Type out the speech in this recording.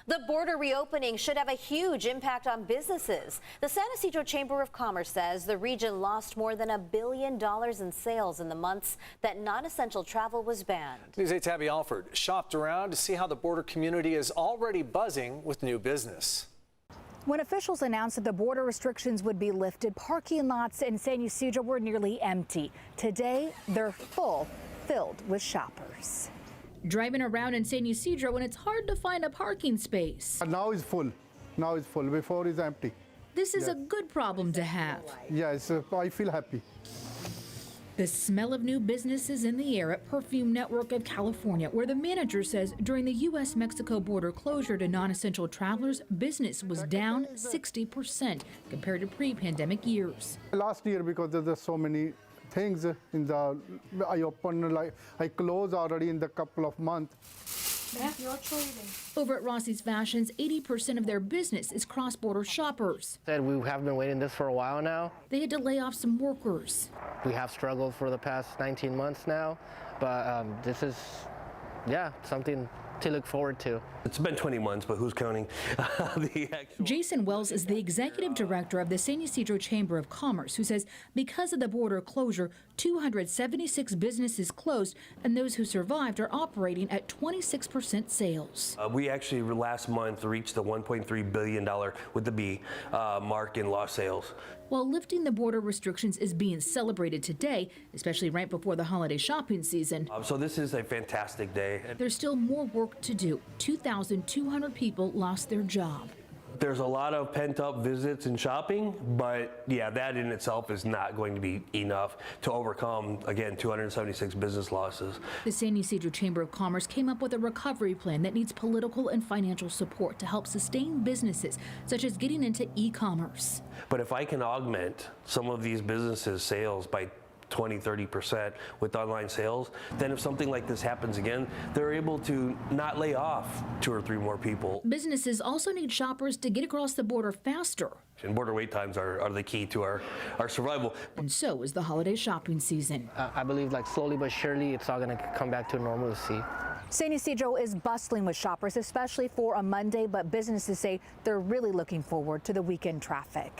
The border reopening should have a huge impact on businesses. The San Ysidro Chamber of Commerce says the region lost more than $1 billion in sales in the months that non-essential travel was banned. News 8's Abby Alford shopped around to see how the border community is already buzzing with new business. When officials announced that the border restrictions would be lifted, parking lots in San Ysidro were nearly empty. Today, they're filled with shoppers. Driving around in San Ysidro and it's hard to find a parking space. Now it's full. Now it's full. Before it's empty. This is a good problem to have. Yes, I feel happy. The smell of new businesses in the air at Perfume Network of California, where the manager says during the U.S.-Mexico border closure to non-essential travelers, business was down 60% compared to pre-pandemic years. Last year, because there's so many things in the, I close already in the couple of months. Over at Rossi's Fashions, 80% of their business is cross-border shoppers. We have been waiting this for a while now. They had to lay off some workers. We have struggled for the past 19 months now, but this is, something to look forward to. It's been 20 months, but who's counting the actual... Jason Wells is the executive director of the San Ysidro Chamber of Commerce, who says because of the border closure, 276 businesses closed, and those who survived are operating at 26% sales. We actually last month reached the $1.3 billion with the B mark in lost sales. While lifting the border restrictions is being celebrated today, especially right before the holiday shopping season. So this is a fantastic day. There's still more work to do. 2,200 people lost their job. There's a lot of pent-up visits and shopping, but that in itself is not going to be enough to overcome, again, 276 business losses. The San Ysidro Chamber of Commerce came up with a recovery plan that needs political and financial support to help sustain businesses, such as getting into e-commerce. But if I can augment some of these businesses' sales by 20–30% with online sales, then if something like this happens again, they're able to not lay off 2 or 3 more people. Businesses also need shoppers to get across the border faster. And border wait times are the key to our survival. And so is the holiday shopping season. I believe slowly but surely it's all going to come back to normalcy. San Ysidro is bustling with shoppers, especially for a Monday, but businesses say they're really looking forward to the weekend traffic.